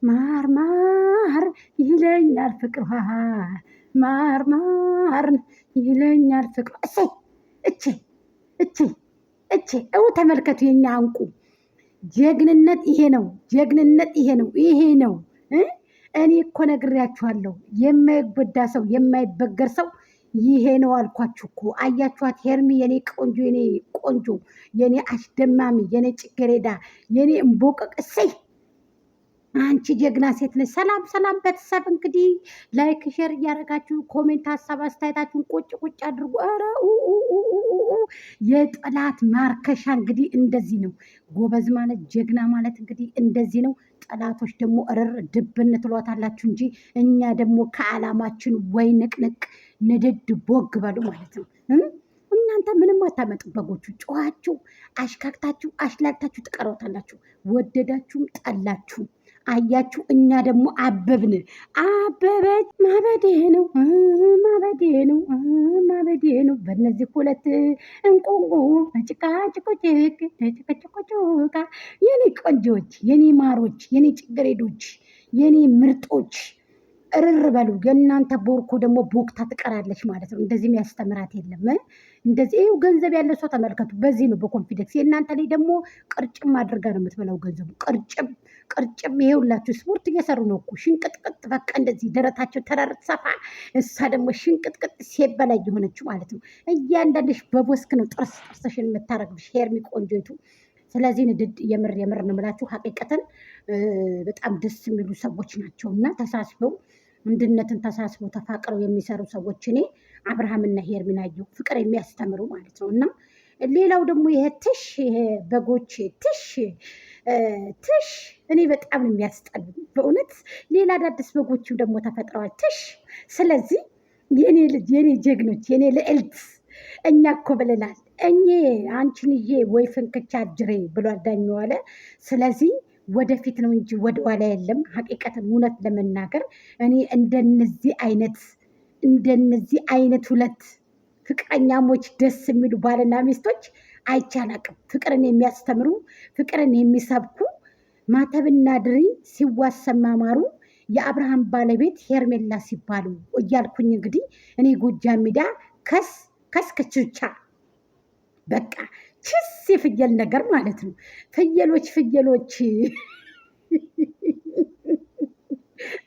ማር ማር ይለኛል ፍቅሯ ማር ማር ይለኛል ፍቅሯ። እቼ እቼ እቼ እው ተመልከቱ፣ የኛ እንቁ ጀግንነት ይሄ ነው። ጀግንነት ይሄ ነው። ይሄ ነው። እኔ እኮ ነግሬያችኋለሁ። የማይጎዳ ሰው የማይበገር ሰው ይሄ ነው አልኳችሁ እኮ። አያችኋት ሄርሚ፣ የኔ ቆንጆ፣ የኔ ቆንጆ፣ የኔ አስደማሚ፣ የኔ ጭገሬዳ፣ የኔ እምቦቀቅ። እሰይ አንቺ ጀግና ሴት ነች። ሰላም ሰላም ቤተሰብ፣ እንግዲህ ላይክ ሼር እያደረጋችሁ ኮሜንት ሀሳብ አስተያየታችሁን ቁጭ ቁጭ አድርጉ። ኧረ የጠላት ማርከሻ እንግዲህ እንደዚህ ነው። ጎበዝ ማለት ጀግና ማለት እንግዲህ እንደዚህ ነው። ጠላቶች ደግሞ እርር ድብን ትሏታላችሁ እንጂ እኛ ደግሞ ከዓላማችን ወይ ንቅንቅ ንድድ ቦግ በሉ ማለት ነው። እናንተ ምንም አታመጡ። በጎቹ ጨዋችሁ አሽካክታችሁ አሽላግታችሁ ትቀረውታላችሁ። ወደዳችሁም ጠላችሁ። አያችሁ፣ እኛ ደግሞ አበብን። አበበች ማበዴ ነው ማበዴ ነው ማበዴ ነው። በእነዚህ ሁለት እንቆንቆ ጭቃጭቆጭቃ የኔ ቆንጆች፣ የኔ ማሮች፣ የኔ ጭግሬዶች፣ የኔ ምርጦች እርር በሉ። የእናንተ ቦርኮ ደግሞ ቦክታ ትቀራለች ማለት ነው። እንደዚህ የሚያስተምራት የለም። እንደዚህ ይኸው ገንዘብ ያለ ሰው ተመልከቱ። በዚህ ነው በኮንፊደንስ። የእናንተ ላይ ደግሞ ቅርጭም አድርጋ ነው የምትበላው ገንዘቡ። ቅርጭም ቅርጭም። ይሄውላችሁ ስፖርት እየሰሩ ነው እኮ ሽንቅጥቅጥ። በቃ እንደዚህ ደረታቸው ተራርት ሰፋ። እሳ ደግሞ ሽንቅጥቅጥ ሴት በላይ የሆነችው ማለት ነው። እያንዳንድሽ በቦስክ ነው ጥርስ ጥርስሽን የምታረግብሽ ሄርሚ ቆንጆይቱ። ስለዚህ ንድድ የምር የምር ነው የምላችሁ። ሀቂቀትን በጣም ደስ የሚሉ ሰዎች ናቸው እና ተሳስበው አንድነትን ተሳስበው ተፋቅረው የሚሰሩ ሰዎች እኔ አብርሃምና ሄርሚን አየሁ። ፍቅር የሚያስተምሩ ማለት ነው። እና ሌላው ደግሞ ይሄ ትሽ ይሄ በጎች ትሽ እኔ በጣም የሚያስጠሉ በእውነት። ሌላ አዳዲስ በጎችም ደግሞ ተፈጥረዋል ትሽ። ስለዚህ የኔ ልጅ፣ የኔ ጀግኖች፣ የኔ ልዕልት እኛ እኮ ብለናል። አንቺንዬ ወይ ፍንክቻ አጅሬ ብሏል ዳኛው አለ። ስለዚህ ወደፊት ነው እንጂ ወደኋላ የለም። ሀቂቀትን እውነት ለመናገር እኔ እንደነዚህ አይነት ሁለት ፍቅረኛሞች ደስ የሚሉ ባልና ሚስቶች አይቻላቅም። ፍቅርን የሚያስተምሩ ፍቅርን የሚሰብኩ ማተብና ድሪ ሲዋሰማ ማሩ የአብርሃም ባለቤት ሄርሜላ ሲባሉ እያልኩኝ እንግዲህ እኔ ጎጃም ሚዲያ ከስክችቻ በቃ ችስ የፍየል ነገር ማለት ነው። ፍየሎች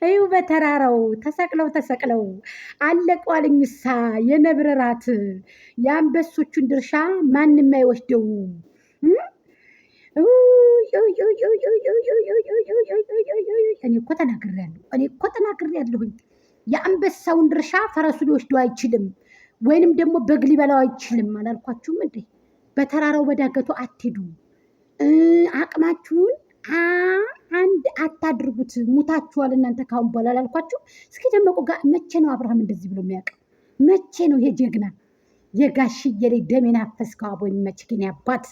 እዩ በተራራው ተሰቅለው አለቋልኝሳ የነብር ራት የአንበሶቹን ድርሻ ማንም አይወስደው። እኔ እኮ ተናግሬያለሁኝ። የአንበሳውን ድርሻ ፈረሱ ሊወስደው አይችልም፣ ወይንም ደግሞ በግ ሊበላው አይችልም። አላልኳችሁም እንዴ? በተራራው በዳገቱ አትሄዱ። አቅማችሁን አንድ አታድርጉት። ሙታችኋል እናንተ ካሁን በኋላ አላልኳችሁ? እስኪ ደመቁ ጋር መቼ ነው አብርሃም እንደዚህ ብሎ የሚያውቅ? መቼ ነው ይሄ ጀግና የጋሽዬ ላይ ደሜን አፈስከው? አቦ የሚመች ግን ያባት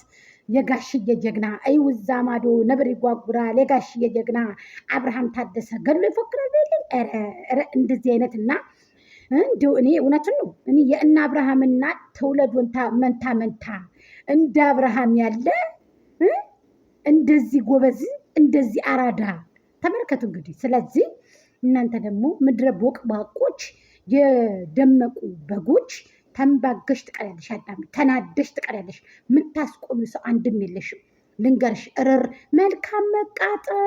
የጋሽዬ ጀግና አይውዛ ማዶ ነብር ይጓጉራል። የጋሽዬ ጀግና አብርሃም ታደሰ ገድሎ ይፎክራል። እንደዚህ አይነት እና እንደው እኔ እውነቱን ነው እኔ የእነ አብርሃምና ተውለድ መንታ እንደ አብርሃም ያለ እንደዚህ ጎበዝ እንደዚህ አራዳ ተመልከቱ እንግዲህ። ስለዚህ እናንተ ደግሞ ምድረ ቦቅባቆች የደመቁ በጎች ተንባገሽ ትቀሪያለሽ፣ አዳሚ ተናደሽ ትቀሪያለሽ። የምታስቆሚ ሰው አንድም የለሽም። ልንገርሽ እርር መልካም መቃጠል